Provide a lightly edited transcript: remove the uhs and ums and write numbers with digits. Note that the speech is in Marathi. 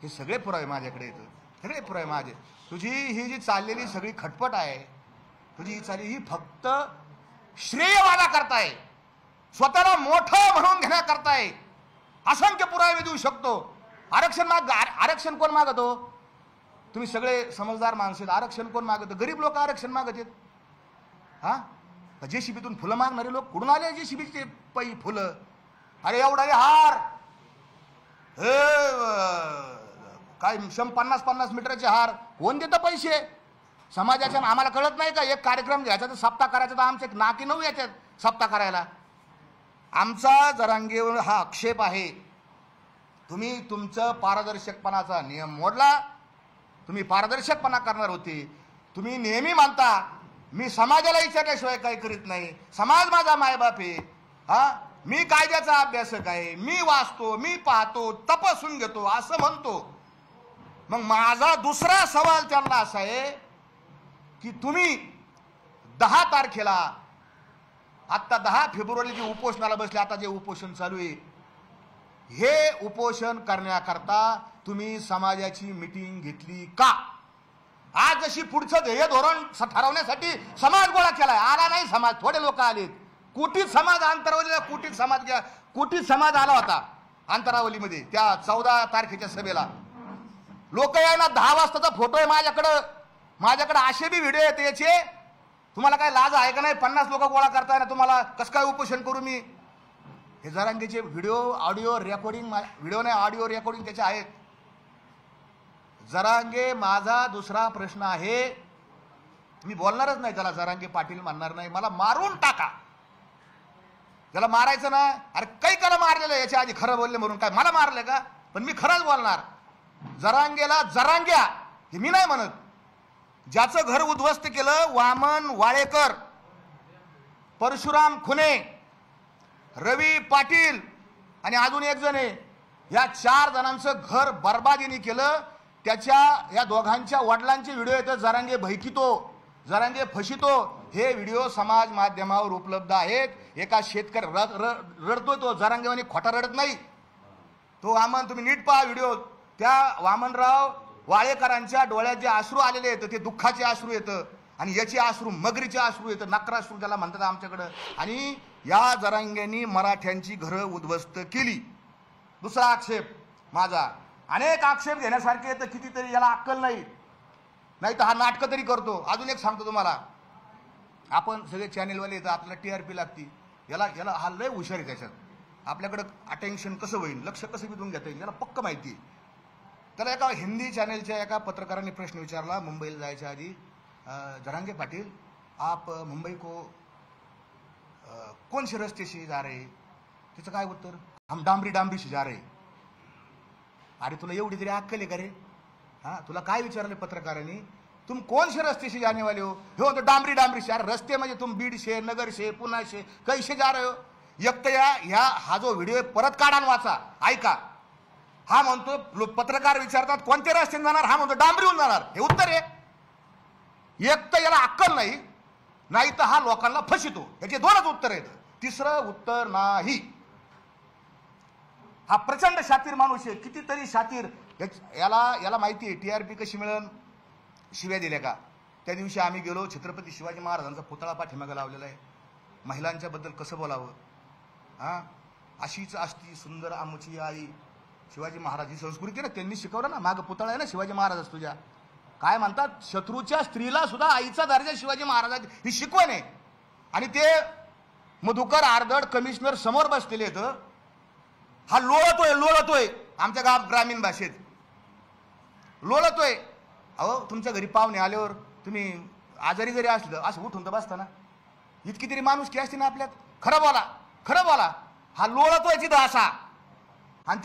हे सगळे पुरावे माझ्याकडे येतं, सगळे पुरावे माझे. तुझी ही जी चाललेली सगळी खटपट आहे, तुझी ही चालली, ही फक्त श्रेयवादा करताय, स्वतःला मोठं म्हणून घेण्याकरताय. असंख्य पुरावे मी देऊ शकतो. आरक्षण कोण मागतो? तुम्ही सगळे समजदार माणसं आहेत. आरक्षण कोण मागतं? गरीब लोक आरक्षण मागत आहेत. हा, जेसीबीतून फुलं मागणारे लोक कुठून आले? जेसीबीचे पै फुलं. अरे एवढा हार, हे काय 50-50 मीटरचे हार कोण देतं पैसे? समाजाच्या. आम्हाला कळत नाही का? एक कार्यक्रम घ्यायचा तर सप्ताह करायचा, तर आमचे नाकी 9 याच्यात सप्ताह करायला. आमचा जरांगेवर हा आक्षेप आहे. तुम्ही तुमचं पारदर्शकपणाचा नियम मोडला. तुम्ही पारदर्शकपणा करणार होते. तुम्ही नेहमी मानता मी समाजाला विचारल्याशिवाय काही करीत नाही, समाज माझा मायबाप आहे. हा, मी कायद्याचा अभ्यासक आहे, मी वाचतो, मी पाहतो, तपासून घेतो असं म्हणतो. मग माझा दुसरा सवाल त्यांना असा आहे की तुम्ही 10 तारखेला, आता 10 फेब्रुवारी जे उपोषणाला बसले, आता जे उपोषण चालू आहे, हे उपोषण करण्याकरता तुम्ही समाजाची मीटिंग घेतली का? आज जशी पुढचं ध्येय धोरण ठरवण्यासाठी समाज गोळा केलाय, आला नाही समाज, थोडे लोक आलेत. कुटीत समाज, अंतरावलीला कुटीत समाज आला होता अंतरावलीमध्ये त्या 14 तारखेच्या सभेला. लोक यायला 10 वाजताचा फोटो आहे माझ्याकडे असे बी व्हिडिओ येते याचे. तुम्हाला काय लाज आहे का नाही? 50 लोक गोळा करताय ना, तुम्हाला कसं काय उपोषण करू मी? हे जरांगेचे व्हिडिओ, ऑडिओ रेकॉर्डिंग, व्हिडिओ नाही ऑडिओ रेकॉर्डिंग त्याचे आहेत. जरांगे, माझा दुसरा प्रश्न आहे, मी बोलणारच नाही त्याला. जरांगे पाटील म्हणणार नाही, मला मारून टाका. त्याला मारायचं ना. अरे काही त्याला मारलेलं याच्या आधी खरं बोलले म्हणून काय मला मारलं का? पण मी खरंच बोलणार. जरांगेला जरांग्या हे मी नाही म्हणत. ज्याचं घर उद्ध्वस्त केलं, वामन वाळेकर, परशुराम खुने, रवी पाटील आणि अजून एक जण आहे, या 4 जणांचं घर बर्बादीने केलं. त्याच्या या दोघांच्या वडिलांचे व्हिडिओ येतात. जरांगे भयकितो, जरांगे फशितो, हे व्हिडिओ समाज माध्यमावर उपलब्ध आहेत. एका शेतकरी रडतोय, तो जरांगेवानी खोटा रडत नाही. तो वामन, तुम्ही नीट पहा व्हिडिओ. त्या वामनराव वाळेकरांच्या डोळ्यात जे अश्रू आलेले आहेत ते दुःखाचे अश्रू येतं, आणि याचे अश्रू मगरीचे अश्रू येतं, नक्राश्रू त्याला म्हणतात आमच्याकडं. आणि या जरांगेंनी मराठ्यांची घरं उद्ध्वस्त केली. दुसरा आक्षेप माझा, अनेक आक्षेप घेण्यासारखे येतं, कितीतरी याला अक्कल नाही, नाही तर हा नाटकं तरी करतो. अजून एक सांगतो तुम्हाला, आपण सगळे चॅनेलवाले येतं, आपल्याला TRP लागती. याला हा लय हुशार आहे. त्याच्यात आपल्याकडं अटेन्शन कसं होईल, लक्ष कसं बितून घेता येईल, याला पक्क माहिती आहे. त्याला एका हिंदी चॅनलच्या एका पत्रकारांनी प्रश्न विचारला मुंबईला जायच्या आधी, जरांगे पाटील आप मुंबई को कौन से रस्ते से जा रहे? त्याचं काय उत्तर? हम डांबरी से जा रहे. अरे तुला एवढी तरी अक्कल आहे का रे? हाँ, तुला काय विचारले पत्रकारांनी? तुम कौन से रस्ते से जाने वाले हो? हो तो डांबरी से. अरे रस्ते म्हणजे तुम बीड से, नगर से, पुणे से, कैसे जा रहे हो? एक तर हा जो व्हिडिओ परत काढा वाचा, ऐका. हा म्हणतो, पत्रकार विचारतात कोणत्या रस्त्याने जाणार, हा म्हणतो डांबरीहून जाणार. हे उत्तर आहे. एक तर याला अक्कल नाही, नाही तर हा लोकांना फसितो. याचे 2च उत्तर आहेत. तिसरं उत्तर नाही. हा प्रचंड शातीर माणूस आहे, कितीतरी शातीर. याला माहिती आहे TRP कशी मिळेल. शिव्या दिल्या का? त्या दिवशी आम्ही गेलो, छत्रपती शिवाजी महाराजांचा पुतळा पाठीमागे लावलेला आहे. महिलांच्या बद्दल कसं बोलावं? हा, अशीच असती सुंदर आमची आई. शिवाजी महाराज ही संस्कृती ना, त्यांनी शिकवलं ना. मागं पुतळा आहे ना शिवाजी महाराज तुझ्या. काय म्हणतात, शत्रूच्या स्त्रीला सुद्धा आईचा दर्जा शिवाजी महाराजांची ही शिकवण आहे. आणि ते मधुकर आर्दड कमिशनर समोर बसलेले आहेत. हा लोळतोय आमच्या ग्रामीण भाषेत लोळतोय. अहो, तुमच्या घरी पाहुणे आल्यावर तुम्ही आजारी जरी असलं असं उठून तर बसता ना. इतकी तरी माणूस की असते ना आपल्यात. खरं बोला. हा लोळतोय तिथं असा. आणि